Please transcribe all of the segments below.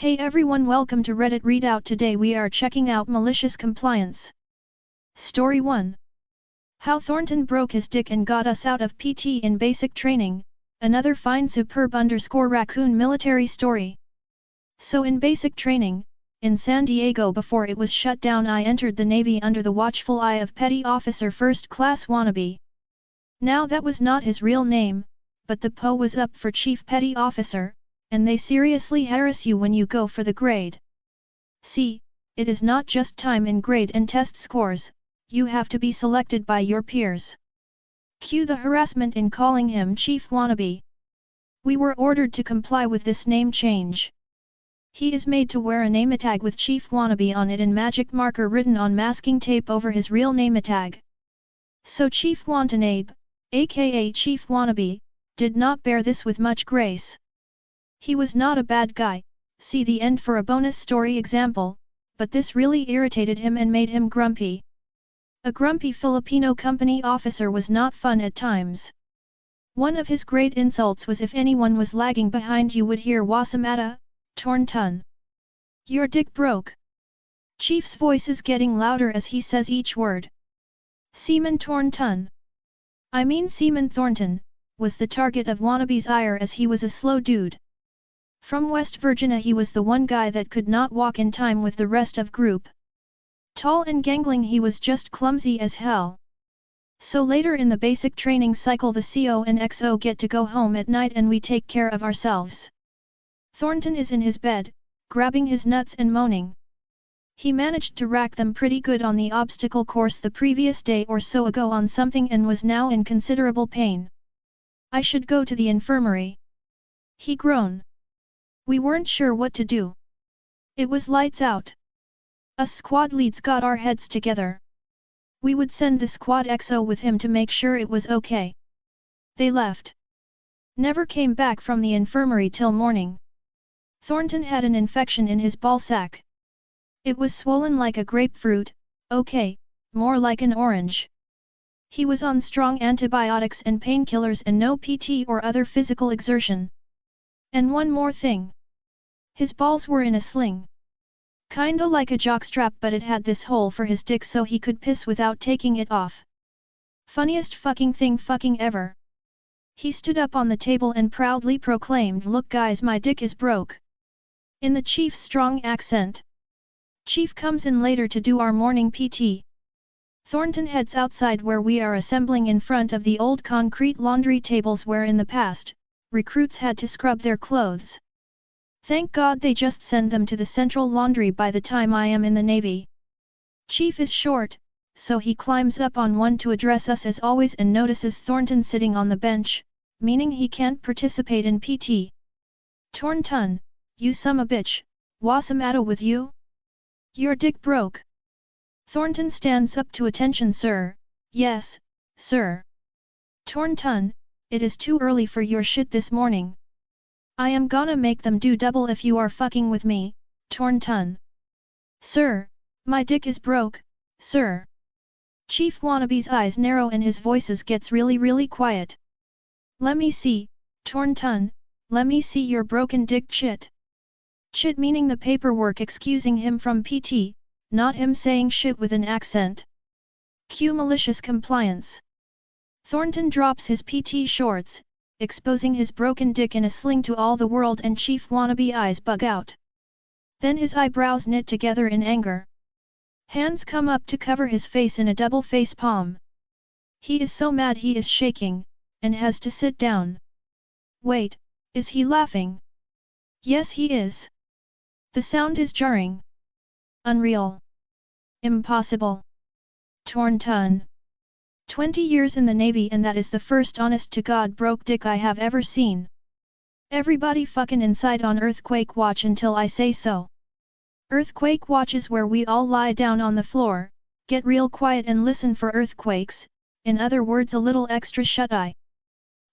Hey everyone, welcome to Reddit Readout. Today we are checking out Malicious Compliance. Story 1. How Thornton broke his dick and got us out of PT in basic training, another fine superb _raccoon military story. So in basic training, in San Diego before it was shut down, I entered the Navy under the watchful eye of Petty Officer First Class Wannabe. Now that was not his real name, but the PO was up for Chief Petty Officer, and they seriously harass you when you go for the grade. See, it is not just time in grade and test scores, you have to be selected by your peers. Cue the harassment in calling him Chief Wannabe. We were ordered to comply with this name change. He is made to wear a name tag with Chief Wannabe on it and magic marker written on masking tape over his real name tag. So Chief Wantanabe, aka Chief Wannabe, did not bear this with much grace. He was not a bad guy, see the end for a bonus story example, but this really irritated him and made him grumpy. A grumpy Filipino company officer was not fun at times. One of his great insults was if anyone was lagging behind you would hear "Wasamata, Thornton. Your dick broke." Chief's voice is getting louder as he says each word. Seaman Thornton. I mean Seaman Thornton, was the target of Wannabe's ire as he was a slow dude. From West Virginia, he was the one guy that could not walk in time with the rest of group. Tall and gangling, he was just clumsy as hell. So later in the basic training cycle the CO and XO get to go home at night and we take care of ourselves. Thornton is in his bed, grabbing his nuts and moaning. He managed to rack them pretty good on the obstacle course the previous day or so ago on something and was now in considerable pain. I should go to the infirmary. He groaned. We weren't sure what to do. It was lights out. Us squad leads got our heads together. We would send the squad XO with him to make sure it was okay. They left. Never came back from the infirmary till morning. Thornton had an infection in his ballsack. It was swollen like a grapefruit, okay, more like an orange. He was on strong antibiotics and painkillers and no PT or other physical exertion. And one more thing. His balls were in a sling. Kinda like a jockstrap, but it had this hole for his dick so he could piss without taking it off. Funniest fucking thing fucking ever. He stood up on the table and proudly proclaimed, "Look guys, my dick is broke." In the chief's strong accent. Chief comes in later to do our morning PT. Thornton heads outside where we are assembling in front of the old concrete laundry tables where in the past, recruits had to scrub their clothes. Thank God they just send them to the central laundry by the time I am in the Navy. Chief is short, so he climbs up on one to address us as always and notices Thornton sitting on the bench, meaning he can't participate in PT. "Thornton, you summa bitch, wasamata with you? Your dick broke." Thornton stands up to attention. "Sir, yes, sir." "Thornton, it is too early for your shit this morning. I am gonna make them do double if you are fucking with me, Thornton." "Sir, my dick is broke, sir." Chief Wannabe's eyes narrow and his voices gets really quiet. "Let me see, Thornton, let me see your broken dick chit." Chit meaning the paperwork excusing him from PT, not him saying shit with an accent. Cue malicious compliance. Thornton drops his PT shorts, exposing his broken dick in a sling to all the world, and Chief Wannabe eyes bug out. Then his eyebrows knit together in anger. Hands come up to cover his face in a double face palm. He is so mad he is shaking, and has to sit down. Wait, is he laughing? Yes he is. The sound is jarring. Unreal. Impossible. Thornton. 20 years in the Navy and that is the first honest-to-God broke dick I have ever seen. Everybody fucking inside on earthquake watch until I say so. Earthquake watch is where we all lie down on the floor, get real quiet and listen for earthquakes, in other words a little extra shut-eye.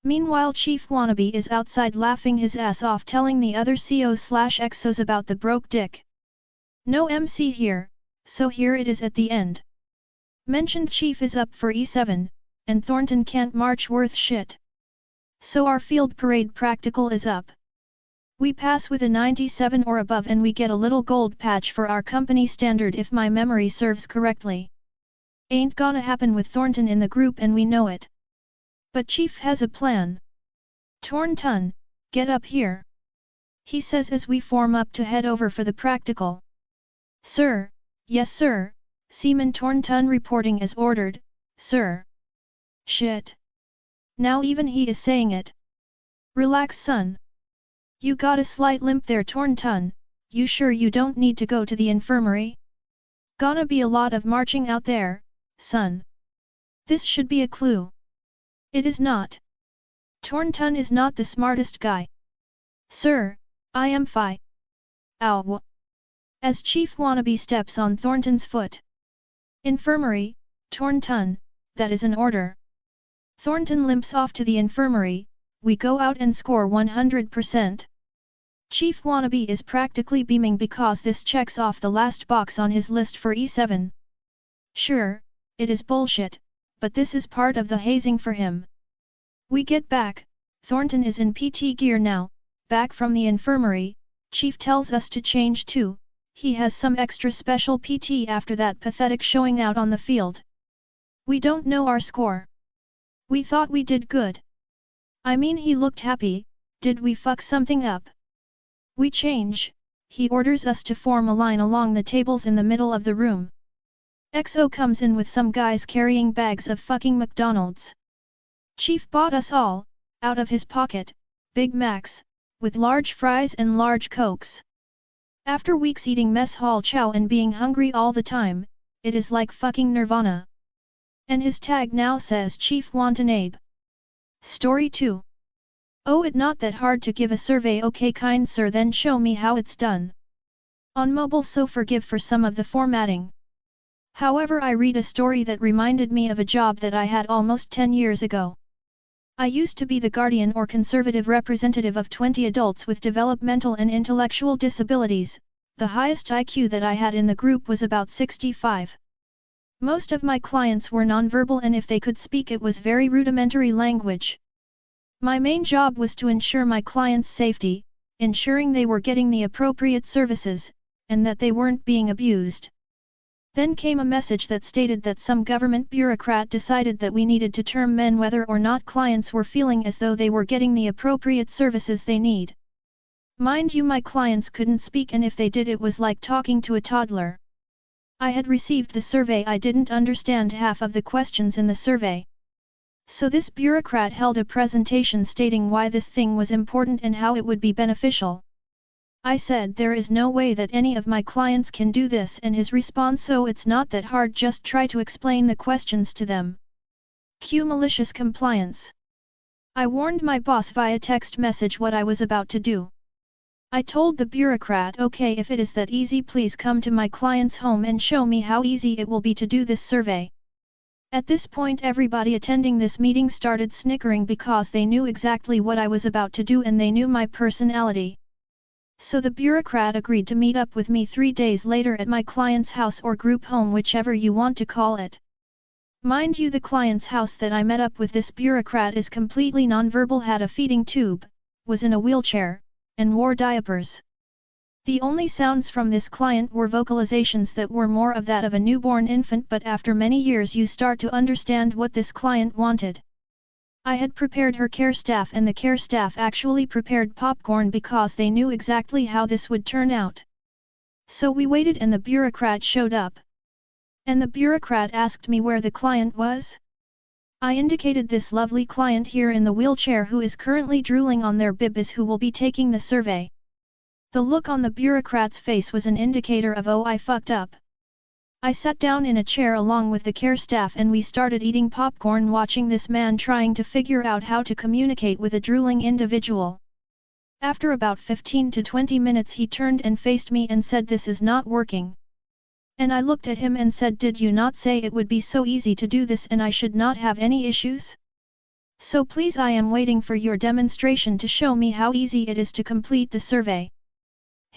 Meanwhile Chief Wannabe is outside laughing his ass off telling the other CO/XOs about the broke dick. No MC here, so here it is at the end. Mentioned Chief is up for E7, and Thornton can't march worth shit. So our field parade practical is up. We pass with a 97 or above and we get a little gold patch for our company standard if my memory serves correctly. Ain't gonna happen with Thornton in the group and we know it. But Chief has a plan. Thornton, get up here. He says as we form up to head over for the practical. Sir, yes sir, Seaman Thornton reporting as ordered, sir. Shit. Now even he is saying it. Relax son. You got a slight limp there Thornton, you sure you don't need to go to the infirmary? Gonna be a lot of marching out there, son. This should be a clue. It is not. Thornton is not the smartest guy. Sir, I am fine. Ow. As Chief Wannabe steps on Thornton's foot. Infirmary, Thornton, that is an order. Thornton limps off to the infirmary, we go out and score 100%. Chief Wannabe is practically beaming because this checks off the last box on his list for E7. Sure, it is bullshit, but this is part of the hazing for him. We get back, Thornton is in PT gear now, back from the infirmary, Chief tells us to change too, he has some extra special PT after that pathetic showing out on the field. We don't know our score. We thought we did good. I mean he looked happy, did we fuck something up? We change, he orders us to form a line along the tables in the middle of the room. XO comes in with some guys carrying bags of fucking McDonald's. Chief bought us all, out of his pocket, Big Macs, with large fries and large Cokes. After weeks eating mess hall chow and being hungry all the time, it is like fucking nirvana. And his tag now says Chief Watanabe. Story 2. Oh, it not that hard to give a survey, okay kind sir, then show me how it's done. On mobile, so forgive for some of the formatting. However, I read a story that reminded me of a job that I had almost 10 years ago. I used to be the guardian or conservative representative of 20 adults with developmental and intellectual disabilities. The highest IQ that I had in the group was about 65. Most of my clients were nonverbal, and if they could speak, it was very rudimentary language. My main job was to ensure my clients' safety, ensuring they were getting the appropriate services, and that they weren't being abused. Then came a message that stated that some government bureaucrat decided that we needed to term men whether or not clients were feeling as though they were getting the appropriate services they need. Mind you, my clients couldn't speak, and if they did, it was like talking to a toddler. I had received the survey, I didn't understand half of the questions in the survey. So this bureaucrat held a presentation stating why this thing was important and how it would be beneficial. I said there is no way that any of my clients can do this, and his response, so it's not that hard, just try to explain the questions to them. Cue malicious compliance. I warned my boss via text message what I was about to do. I told the bureaucrat, okay, if it is that easy, please come to my client's home and show me how easy it will be to do this survey. At this point, everybody attending this meeting started snickering because they knew exactly what I was about to do and they knew my personality. So the bureaucrat agreed to meet up with me 3 days later at my client's house or group home, whichever you want to call it. Mind you, the client's house that I met up with this bureaucrat is completely nonverbal, had a feeding tube, was in a wheelchair, and wore diapers. The only sounds from this client were vocalizations that were more of that of a newborn infant, but after many years you start to understand what this client wanted. I had prepared her care staff, and the care staff actually prepared popcorn because they knew exactly how this would turn out. So we waited and the bureaucrat showed up. And the bureaucrat asked me where the client was. I indicated this lovely client here in the wheelchair who is currently drooling on their bib is who will be taking the survey. The look on the bureaucrat's face was an indicator of, oh, I fucked up. I sat down in a chair along with the care staff and we started eating popcorn, watching this man trying to figure out how to communicate with a drooling individual. After about 15 to 20 minutes he turned and faced me and said, this is not working. And I looked at him and said, did you not say it would be so easy to do this and I should not have any issues? So please, I am waiting for your demonstration to show me how easy it is to complete the survey.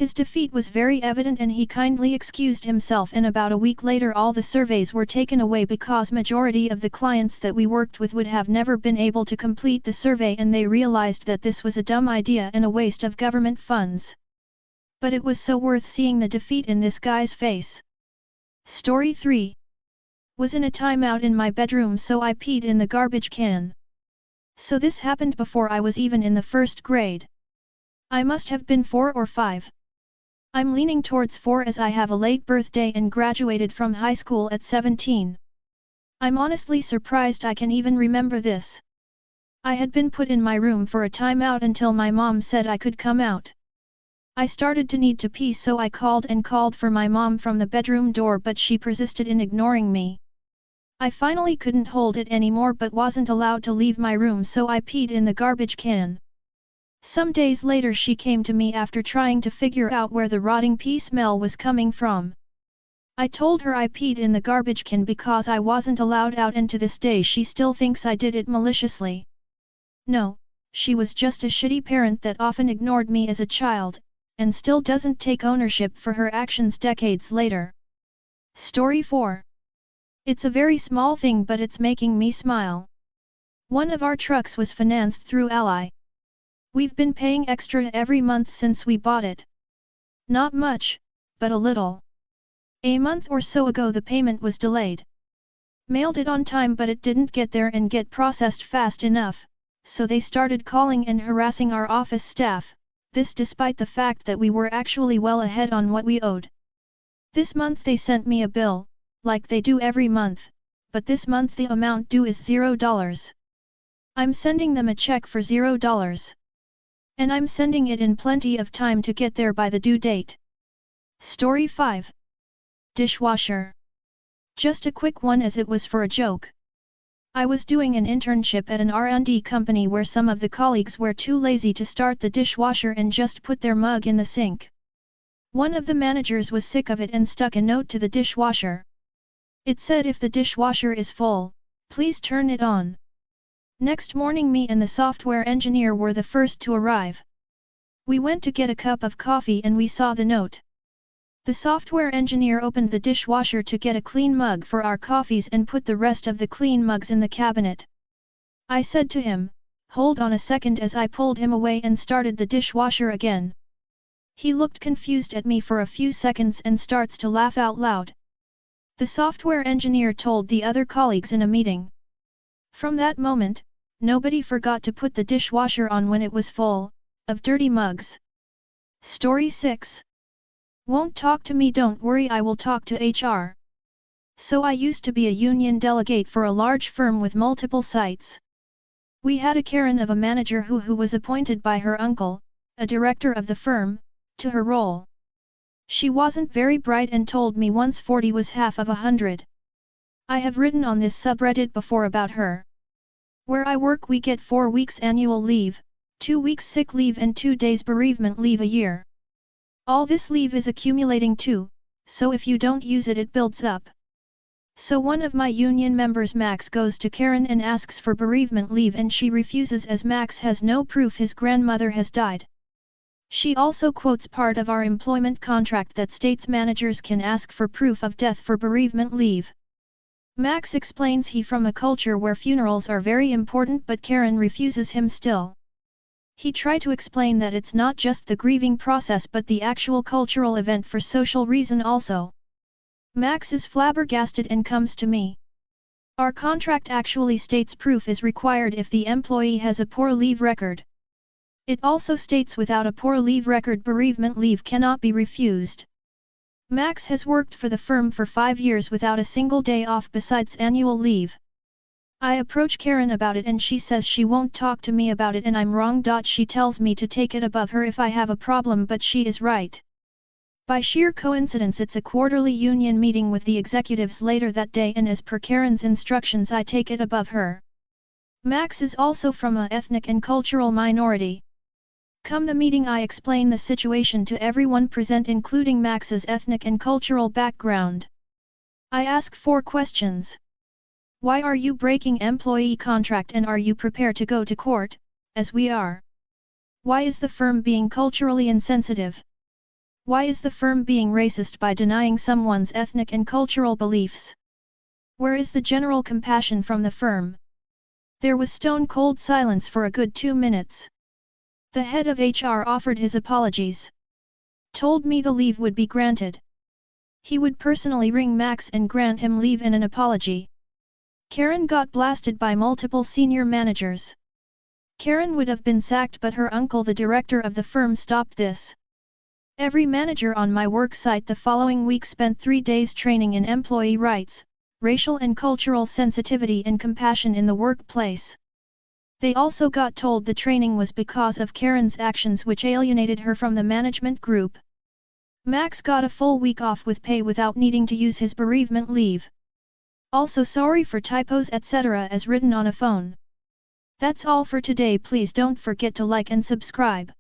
His defeat was very evident and he kindly excused himself, and about a week later all the surveys were taken away because majority of the clients that we worked with would have never been able to complete the survey, and they realized that this was a dumb idea and a waste of government funds. But it was so worth seeing the defeat in this guy's face. Story 3. Was in a timeout in my bedroom, so I peed in the garbage can. So this happened before I was even in the first grade. I must have been 4 or 5. I'm leaning towards 4 as I have a late birthday and graduated from high school at 17. I'm honestly surprised I can even remember this. I had been put in my room for a timeout until my mom said I could come out. I started to need to pee, so I called and called for my mom from the bedroom door, but she persisted in ignoring me. I finally couldn't hold it anymore but wasn't allowed to leave my room, so I peed in the garbage can. Some days later she came to me after trying to figure out where the rotting pee smell was coming from. I told her I peed in the garbage can because I wasn't allowed out, and to this day she still thinks I did it maliciously. No, she was just a shitty parent that often ignored me as a child, and still doesn't take ownership for her actions decades later. Story 4. It's a very small thing but it's making me smile. One of our trucks was financed through Ally. We've been paying extra every month since we bought it. Not much, but a little. A month or so ago the payment was delayed. Mailed it on time but it didn't get there and get processed fast enough, so they started calling and harassing our office staff, this despite the fact that we were actually well ahead on what we owed. This month they sent me a bill, like they do every month, but this month the amount due is $0. I'm sending them a check for $0. And I'm sending it in plenty of time to get there by the due date. Story 5. Dishwasher. Just a quick one as it was for a joke. I was doing an internship at an R&D company where some of the colleagues were too lazy to start the dishwasher and just put their mug in the sink. One of the managers was sick of it and stuck a note to the dishwasher. It said, "If the dishwasher is full, please turn it on." Next morning me and the software engineer were the first to arrive. We went to get a cup of coffee and we saw the note. The software engineer opened the dishwasher to get a clean mug for our coffees and put the rest of the clean mugs in the cabinet. I said to him, "Hold on a second," as I pulled him away and started the dishwasher again. He looked confused at me for a few seconds and starts to laugh out loud. The software engineer told the other colleagues in a meeting. From that moment, nobody forgot to put the dishwasher on when it was full of dirty mugs. Story 6. Won't talk to me, don't worry, I will talk to HR. So I used to be a union delegate for a large firm with multiple sites. We had a Karen of a manager who was appointed by her uncle, a director of the firm, to her role. She wasn't very bright and told me once 40 was half of 100. I have written on this subreddit before about her. Where I work we get 4 weeks annual leave, 2 weeks sick leave and 2 days bereavement leave a year. All this leave is accumulating too, so if you don't use it, it builds up. So one of my union members, Max, goes to Karen and asks for bereavement leave and she refuses as Max has no proof his grandmother has died. She also quotes part of our employment contract that states managers can ask for proof of death for bereavement leave. Max explains he from a culture where funerals are very important, but Karen refuses him still. He tried to explain that it's not just the grieving process but the actual cultural event for social reason also. Max is flabbergasted and comes to me. Our contract actually states proof is required if the employee has a poor leave record. It also states without a poor leave record bereavement leave cannot be refused. Max has worked for the firm for 5 years without a single day off besides annual leave. I approach Karen about it and she says she won't talk to me about it and I'm wrong. She tells me to take it above her if I have a problem, but she is right. By sheer coincidence it's a quarterly union meeting with the executives later that day and as per Karen's instructions I take it above her. Max is also from a ethnic and cultural minority. Come the meeting I explain the situation to everyone present including Max's ethnic and cultural background. I ask 4 questions. Why are you breaking employee contract and are you prepared to go to court, as we are? Why is the firm being culturally insensitive? Why is the firm being racist by denying someone's ethnic and cultural beliefs? Where is the general compassion from the firm? There was stone-cold silence for a good 2 minutes. The head of HR offered his apologies. Told me the leave would be granted. He would personally ring Max and grant him leave and an apology. Karen got blasted by multiple senior managers. Karen would have been sacked, but her uncle, the director of the firm, stopped this. Every manager on my work site the following week spent 3 days training in employee rights, racial and cultural sensitivity and compassion in the workplace. They also got told the training was because of Karen's actions which alienated her from the management group. Max got a full week off with pay without needing to use his bereavement leave. Also sorry for typos etc. as written on a phone. That's all for today. Please don't forget to like and subscribe.